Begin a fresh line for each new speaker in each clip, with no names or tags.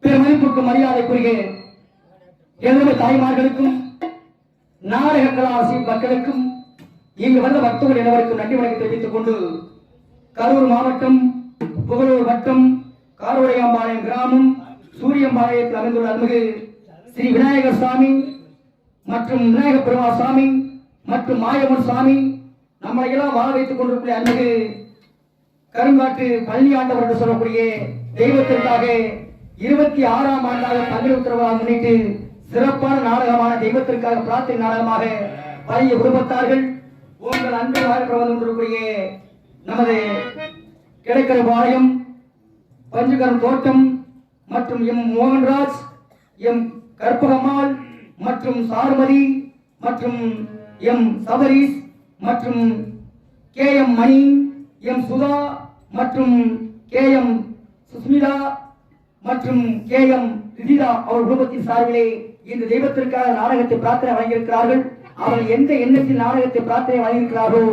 பெருமதிப்புக்கு மரியாதைக்குரிய எனது தாய்மார்களுக்கும் நாடக கலாசி மக்களுக்கும் இங்கு வந்த பக்தர்கள் அனைவருக்கும் நன்றி வணக்கம் தெரிவித்துக் கொண்டு கரூர் மாவட்டம் புகழூர் வட்டம் காரோடையாம்பாளையம் கிராமம் சூரியம்பாளையத்தில் அமைந்துள்ள அருள்மிகு ஸ்ரீ விநாயகர் சாமி மற்றும் விநாயக பெருமா சாமி மற்றும் மாயம்மன் சாமி நம்மளை எல்லாம் வாழ வைத்துக் கொண்டிருக்கிற அருள்மிகு கருங்காட்டு பழனி ஆண்டவர் என்று சொல்லக்கூடிய தெய்வத்திற்காக 26ஆம் ஆண்டாக பங்குனி உத்திரவாக முன்னிட்டு சிறப்பான நாடகமான தெய்வத்திற்காக பிரார்த்தனை நாடகமாக பழைய குடும்பத்தார்கள் உங்கள் அன்பு பிரபந்தம் கொண்டிருக்கூடிய நமது கிழக்கரபாளையம் பஞ்சுகரம் தோட்டம் மற்றும் எம் மோகன்ராஜ் எம் கற்பகம்மாள் மற்றும் சாருமதி மற்றும் எம் சபரீஸ் மற்றும் கே எம் மணி எம் சுதா மற்றும் கே எம் சுஸ்மிதா மற்றும் கே எம் ரிதிதா அவர் குடும்பத்தின் சார்பிலே இந்த தெய்வத்திற்காக நாடகத்தை பிரார்த்தனை வழங்கியிருக்கிறார்கள். அவர்கள் எந்த எண்ணத்தில் நாடகத்தை பிரார்த்தனை வழங்கியிருக்கிறாரோ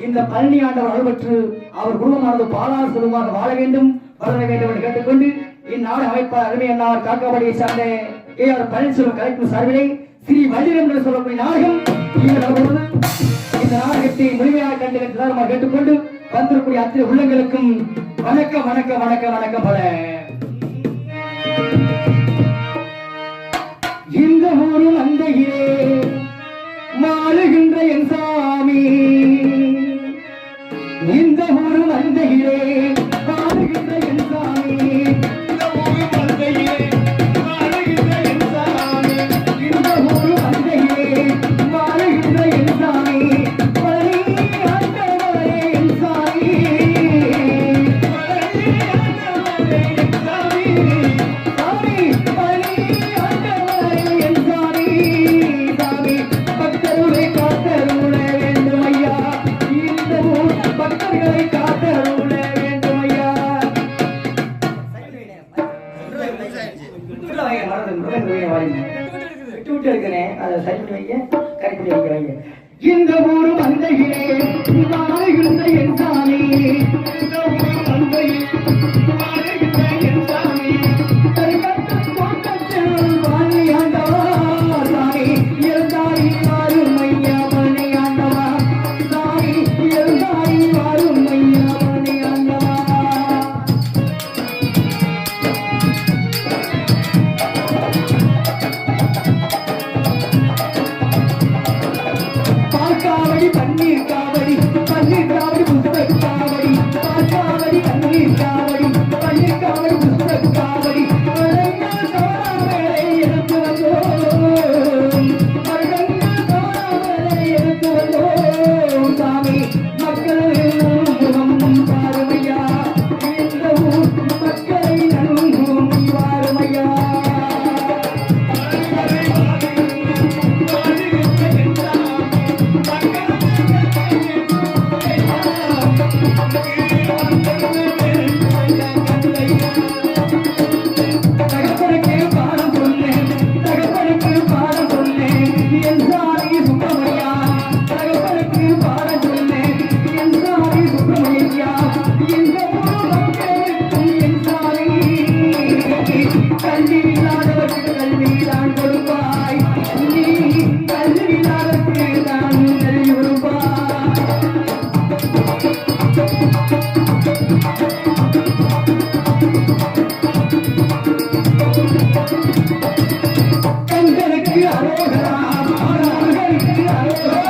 இந்த பழனி ஆண்டவர் அருள்பெற்று அவர் குடும்பமானது பாலாறு செல்வமாக வாழ வேண்டும் வளர வேண்டும் என்று கேட்டுக்கொண்டு இந்நாடக அமைப்பாளர் அருமையன்னார் காக்காபாடியை சார்ந்த ஏஆர் பழனிசாமி கலைக்கும் சார்பிலே ஸ்ரீ வள்ளிரம் என்று சொல்லக்கூடிய நாடகம் இந்த நாடகத்தை முழுமையாக கண்டு கேட்டுக்கொண்டு வந்திருக்கூடிய அத்தனை உள்ளங்களுக்கும் வணக்கம் வணக்கம் வணக்கம் வணக்கம் பல. இந்த ஊரும் அந்தையிலே மாறுகின்ற என் சாமி, இந்த ஊரும் அந்தையிலே மாறுகின்ற என் சாமி, இந்த ஊரும் அந்தையிலே மாறுகின்ற என் சாமி, இந்த ஊரும் அந்தையிலே மாறுகின்ற என் சாமி, பழனி ஆண்டவரே என் சாமி, பழனி ஆண்டவரே என் சாமி, சாமி பழனி ஆண்டவரே என் சாமி, சாமி பக்தருளை காத்தருள வேண்டும் ஐயா, இந்த ஊர் பக்தர்களை காத்தருள வேண்டும் ஐயா. விட்டு இருக்கிறேன் அதை சரி பண்ணி வைங்க, கரெக்ட் பண்ணி வைக்கிறாங்க. இந்த ஊரும் அந்தையிலே மாறுகின்ற என் சாமி, இந்த ஊரும் அந்தையில் மாறுகின்ற என் சாமி, கரிகட்டும் தோட்டத்தில் வாணி ஆண்டவா சாமி, எழுந்தாரி வாரும் ஐயா மணி ஆண்டவா சாமி, எழுந்தாரி வாரும் ஐயா மணி ஆண்டவா. பால்காவடி பன்னீர் காவடி, பன்னீர் காவடி புத்தக காவடி, பால்காவடி பன்னீர் காவடி, பன்னீர் காவடி புத்தக காவடி, மரங்கள் தோறாமலை எடுத்து வந்தோம், மரங்கள் தோறாமலை எடுத்து வந்தோம் சாமி, மக்கள் முகம் பாருமையா, இந்த ஊர் மக்களை நன்கும் பாருமையா. தகப்பனுக்கு பாடம் சொன்னேன், தகப்பனுக்கு பாடம் சொன்னேன், என் சாமி சுப்பிரமணியா, தகப்பனுக்கு பாடம் சொன்னேன், என் சாமி சுப்பிரமணியா, இந்த ஊர் மக்களுக்கும் என் சாமி, கல்வி இல்லாதவருக்கு கல்விதான் கொடுப்பாய், நீ கல்வி இல்லாதவருக்கு தான் கல்வி கொடுப்பாய். கண்களுக்கு அரோகரா, கண்களுக்கு அரோகரா,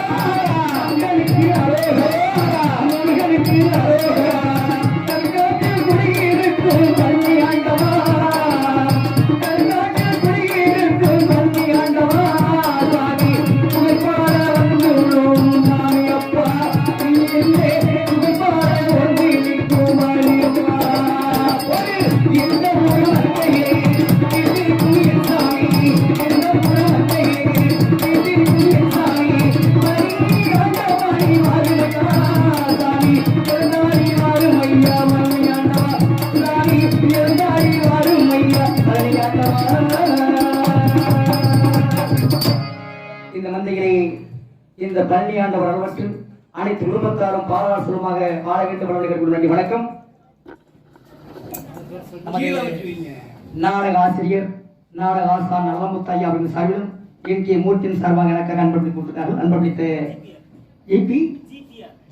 கண்களுக்கு அரோகரா, கண்களுக்கு அரோகரா, கண்காட்டில் குடியிருக்கும் பள்ளி ஆண்டவா, கண்காட்டில் குடியிருக்கும் பள்ளி ஆண்டவா சாமி, புகழ்பாட வந்துள்ளோம் சாமி அப்பா, இங்கே புகழ்பாட ஒன்றி நிற்கும் அழியப்பா. இந்த ஊர் அன்னையே இருக்கும் என் சாமி, இந்த ஊர் அன்னையே இருக்கும் என் சாமி, மணி ஆண்டவாணி மாறுமையா சாமி, எழுந்தாரி இந்த பழனி ஆண்டவர் அருள்வற்று அனைத்து குடும்பத்தாரும் பாராசுரமாக வாழ வேண்டும் வளர்ந்து நன்றி. வணக்கம். நாடக ஆசிரியர் நாடக ஆசான் நலமுத்து ஐயா அவர்கள் சார்பிலும் என்.கே. மூர்த்தியின் சார்பாக எனக்கு அன்பளித்து கொடுத்திருக்கார்கள். அன்பளித்த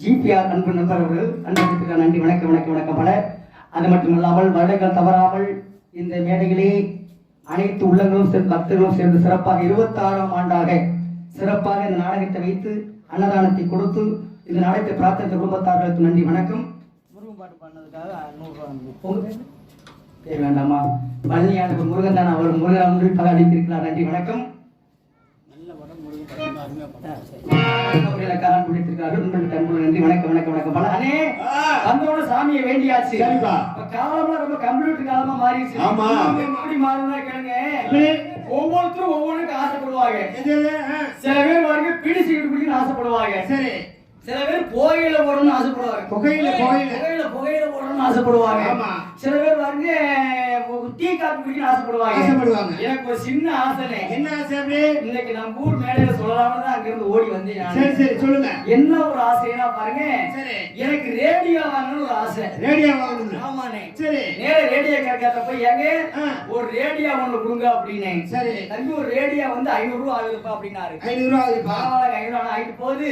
ஜிபிஆர் அன்பு நண்பர் அவர்கள் அன்பளித்திருக்கார். நன்றி. வணக்கம் வணக்கம் வணக்கம் பல. அது மட்டுமல்லாமல் வருடங்கள் தவறாமல் இந்த மேடையிலே அனைத்து உள்ளங்களும் சேர்ந்து பக்தர்களும் சேர்ந்து சிறப்பாக 26ஆம் ஆண்டாக சிறப்பாக இந்த நாடகத்தை வைத்து அன்னதானத்தை கொடுத்து இந்த நாடகத்தை பிரார்த்தனை குடும்பத்தார்களுக்கு நன்றி. வணக்கம். முருகன் பாட்டு பண்ணதுக்காக 100 ரூபாய் வேண்டாமா? பழனியான முருகன் தான் அவர் முருகன் பல அளித்திருக்கிறார். நன்றி. வணக்கம். நன்றி. வணக்கம் வணக்கம் வணக்கம் பல. அண்ணே வந்தோட சாமியை வேண்டியாச்சு. காலமா ரொம்ப கம்ப்யூட்டர் காலமா மாறிடுச்சு. எப்படி மாறுனா கேளுங்க. ஒவ்வொருத்தரும் ஒவ்வொன்றுக்கு ஆசைப்படுவாங்க. சில பேர் பாருங்க பிடிச்சுக்கிட்டு பிடிக்கணும்னு ஆசைப்படுவாங்க. சரி. சில பேர் புகையில போடணும்னு ஆசைப்படுவாங்க. புகையில போடணும்னு ஆசைப்படுவாங்க. சில பேர் பாருங்க டீ காபி குடிக்கணும்னு ஆசைப்படுவாங்க. எனக்கு ஒரு சின்ன ஆசை. என்ன ஆசை? இன்னைக்கு நம்ம ஊர் மேடையில சொல்லலாம்னு தான் அங்க இருந்து ஓடி வந்தேன். சரி சரி சொல்லுங்க. என்ன ஒரு ஆசைனா பாருங்க. சரி. எனக்கு ரேடியோ வாங்கணும்னு ஒரு ஆசை. ரேடியோ வாங்கணும். ஆமாண்ணே. சரி. நேர ரேடியோ கேட்கறத போய் ஏங்க ஒரு ரேடியோ ஒண்ணு கொடுங்க அப்படின்னு. சரி. தம்பி ஒரு ரேடியோ வந்து 500 ரூபாய் ஆகுதுப்பா அப்படின்னாரு. 500 ரூபாய் ஆகுதுப்பா. 500 ரூபாய் ஆயிட்டு போகுது.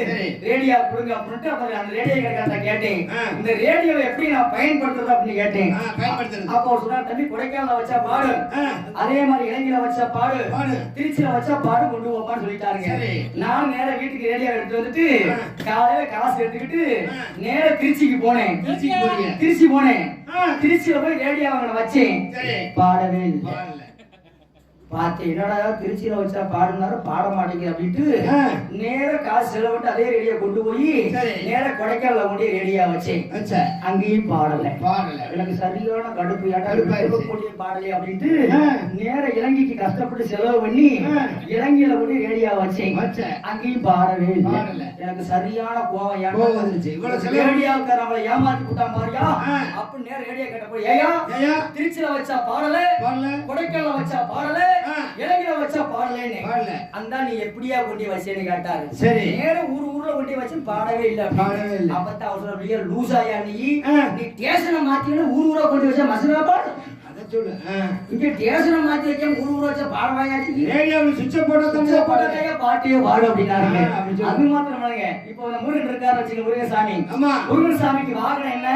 ரேடியோ கொடுங்க அப்படின்ட்டு அப்புறம் அந்த ரேடியோ கேட்கறத கேட்டேன். இந்த ரேடியோவை எப்படி நான் பயன்படுத்துறது அப்படின்னு கேட்டேன். அப்போ சொன்னா தம்பி கொடைக்கானல வச்சா பாடு, அதே மாதிரி இலங்கையில வச்சா பாடு, திருச்சியில வச்சா பாடு கொண்டு போப்பான்னு சொல்லிட்டாருங்க. நான் நேர வீட்டுக்கு ரேடியோ எடுத்து வந்துட்டு காலையில காசு எடுத்துக்கிட்டு நேர திருச்சிக்கு போனேன். திருச்சி போனேன். திருச்சியில போய் ரேடியோ வாங்க வச்சேன். பாடவே இல்லை. பார்த்து என்னடா திருச்சியில வச்சா பாடுனாரு பாட மாட்டேங்குது அப்படின்ட்டு நேர காசு செலவிட்டு அதே ரேடியோ கொண்டு போய் நேர கொடைக்கானல கொண்டு ரேடியோ வச்சேன். அங்கேயும் பாடல. எனக்கு சரியான கடுப்பு பாடலை அப்படின்ட்டு நேர இலங்கைக்கு கஷ்டப்பட்டு செலவு பண்ணி இலங்கையில கொண்டு ரேடியோ வச்சேன். அங்கேயும் பாடவே இல்லை. எனக்கு சரியான கோவம் வந்துச்சு. ரேடியோக்கார நம்மளை ஏமாத்தி விட்டா மாதிரியா அப்படின்னு நேர ரேடியோ கேட்ட போய் ஏயா திருச்சியில வச்சா பாடல, கொடைக்கானல வச்சா பாடல, இலங்கையில வச்சா பாடலேன்னு அந்த நீ எப்படியா கொண்டு வச்சேன்னு கேட்டாரு. சரி. நேரம் ஊர்ல கொண்டு வச்சு பாடவே இல்லை. அப்பத்தான் அவசரம் லூசாயா நீ டேஷனை மாத்தின்னு ஊரா கொண்டு வச்சா மசனா பாடு. அதை சொல்லு. இங்க டேஷனை மாத்தி வைக்க ஊரா வச்சா பாடவாயாச்சு. ரேடியோவில் சுவிட்ச போட்டா பாட்டியோ பாடு அப்படின்னாருங்க. அது மாத்திரம் இல்லைங்க. இப்போ முருகன் இருக்காரு வச்சுங்க. முருகன் சாமி. முருகன் சாமிக்கு வாகனம் என்ன?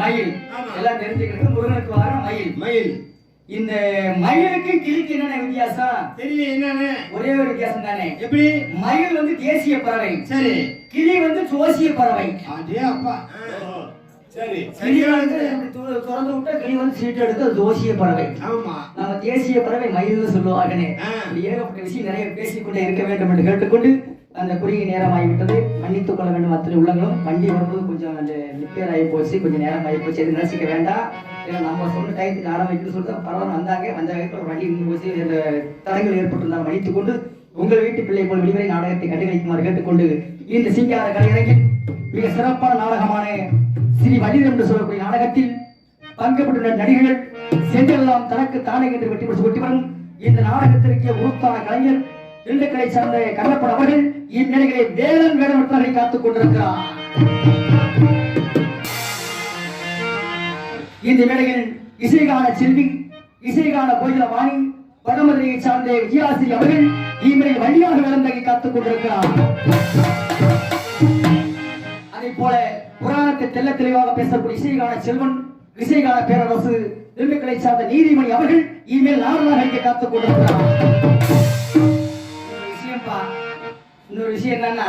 மயில். எல்லாம் தெரிஞ்சுக்கிறது. முருகனுக்கு வாகனம் மயில். மயில். இந்த மயிலுக்கு கிளிக்கு என்ன வித்தியாசம் தெரியல? என்னன்னு ஒரே ஒரு வித்தியாசம் தானே. எப்படி? மயில் வந்து தேசிய பறவை. சரி. கிளி வந்து ஜோசிய பறவை. அதே அப்பா. சரி. கிளி வந்து திறந்து விட்டா கிளி வந்து சீட்டு எடுத்து ஜோசிய பறவை. ஆமா. நம்ம தேசிய பறவை மயில்னு சொல்லுவாங்கன்னு. ஏகப்பட்ட விஷயம் நிறைய பேசிக்கொண்டே இருக்க வேண்டும் என்று கேட்டுக்கொண்டு அந்த குறுகிய நேரம் ஆகிவிட்டது. மன்னித்துக் கொள்ள வேண்டும். அத்தனை உள்ளங்களும் வண்டி வரும்போது கொஞ்சம் ரிப்பேர் ஆகி போச்சு, கொஞ்சம் நேரம் ஆகி போச்சு. எது நினைச்சிக்க வேண்டாம். ஏன்னா நம்ம சொன்ன டயத்துக்கு ஆரம்பிக்கணும்னு சொல்லிட்டு பரவாயில்ல வந்தாங்க. வந்த இடத்துல வண்டி நின்று போச்சு. தடங்கள் ஏற்பட்டிருந்தால் மன்னித்துக் கொண்டு உங்கள் வீட்டு பிள்ளை போல் வெளிவரை நாடகத்தை கண்டுகளிக்குமாறு கேட்டுக்கொண்டு இந்த சிங்கார கலைஞர்கள் மிக சிறப்பான நாடகமான ஸ்ரீ வடிவம் என்று சொல்லக்கூடிய நாடகத்தில் பங்கு பெற்றுள்ள நடிகர்கள் சென்றெல்லாம் தனக்கு தானே என்று வெற்றி பெற்று கொட்டி வரும் இந்த நாடகத்திற்கு உருத்தான கலைஞர் திண்டுக்கலை சார்ந்த கண்ணப்பன் அவர்கள் இந்நிலைகளை வேலன் வேடமற்றவர்களை காத்துக் கொண்டிருக்கிறார். இந்த வேளையில் இசைகான செல்வி, இசைகான கோயிலவாணி, வடமதுரையை சார்ந்த விஜயாசிரி அவர்கள் இம்மையில் வழியாக விளந்தகை காத்துக் கொண்டிருக்கிறார். அதே போல புராணத்தை தெல்ல தெளிவாக பேசக்கூடிய இசைகான செல்வன், இசைகான பேரரசு திண்டுக்கலை சார்ந்த நீதிமணி அவர்கள் இம்மையில் நாரதாக காத்துக் கொண்டிருக்கிறார். இன்னொரு விஷயம் என்னன்னா,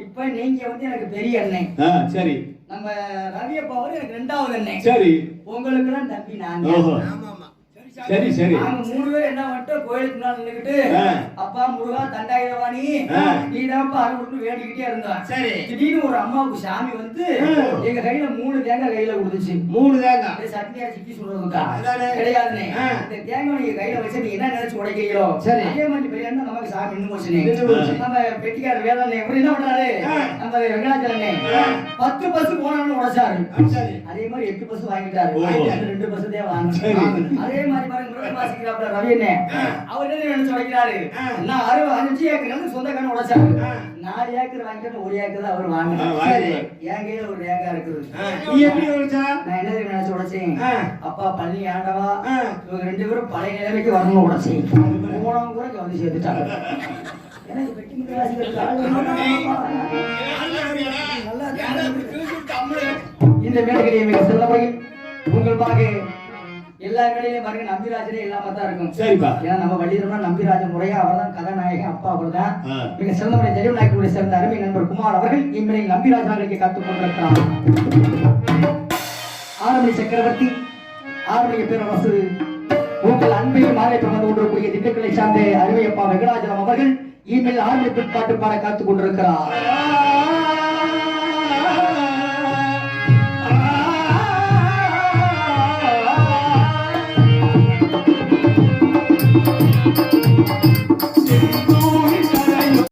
இப்ப நீங்க வந்து எனக்கு பெரிய அண்ணன். சரி. நம்ம ரவி அப்பா வந்து எனக்கு 2வது அண்ணன். சரி. உங்களுக்கு எல்லாம் தம்பி நாங்க. சரி சரி. நாங்க 3 பேர் என்ன பண்ணிட்டோம், கோயிலுக்கு முன்னாடி நின்னுக்கிட்டு அப்பா முருகா தண்டாயுதவாணி நீதான்ப்பா அருள்னு வேண்டிக்கிட்டே இருந்தோம். சரி. திடீர்னு ஒரு அம்மாவுக்கு சாமி வந்து எங்க கையில 3 தேங்காய் கையில கொடுத்துச்சு. 3 தேங்காய் சட்னியா சிக்கி சொல்றதுக்கா கிடையாதுன்னு. இந்த தேங்காய் நீங்க கையில வச்சு நீங்க என்ன நினைச்சு உடைக்கிறீங்களோ அதே மாதிரி பெரிய நமக்கு சாமி நின்று போச்சுன்னு நம்ம பெட்டிக்கார வேதாண்ணே எப்படி என்ன பண்றாரு, நம்ம வெங்கடாச்சலண்ணே 10 பஸ் போனான்னு உடைச்சாரு. அதே மாதிரி 8 பஸ் வாங்கிட்டாரு. 2 பஸ் தான் வாங்க. அதே மாதிரி பாருங்க வாசிக்கிறாப்ல ரவி என்ன அவர் என்ன நினைச்சு உடைக்கிறாரு நான் 5 ஏக்கர் சொந்த கண்ணு உடைச்சாரு 4 ஏக்கர் வாங்கிட்டு 1 ஏக்கர் தான் அவர் வாங்கினாரு என் கையில ஒரு ரேகா இருக்குது
நீ எப்படி உடைச்சா
நான் என்ன நினைச்சு உடைச்சேன் அப்பா பள்ளி ஆண்டவா இவங்க 2 பேரும் பழைய நிலைமைக்கு வரணும் உடைச்சேன் போனவங்க கூட வந்து சேர்த்துட்டாங்க எனக்கு பெட்டி முட்டை வாசிக்கிறது இந்த மேடைகளில் மிக சிறந்த முறையில் உங்களுக்காக எல்லா மேடையிலும் பாருங்க நம்பிராஜனே இல்லாம தான் இருக்கும்
சரிப்பா
ஏன்னா நம்ம வள்ளிதரம்னா நம்பிராஜன் முறையா அவர் தான் கதாநாயகன் அப்பா அவர் தான் மிக சிறந்த முறை தெளிவு நாயக்கனுடைய சேர்ந்த அருமை நண்பர் குமார் அவர்கள் இம்மையில் நம்பிராஜனாக காத்துக் கொண்டிருக்கிறார் ஆரம்பி சக்கரவர்த்தி ஆரம்பிய பேரரசு உங்கள் அன்பையும் மாலை தொடர்ந்து கொண்டிருக்கூடிய திண்டுக்கலை சார்ந்த அருமையப்பா வெங்கடாஜலம் அவர்கள் இம்மையில் ஆரம்பி பிற்பாட்டு பாட காத்துக் கொண்டிருக்கிறார்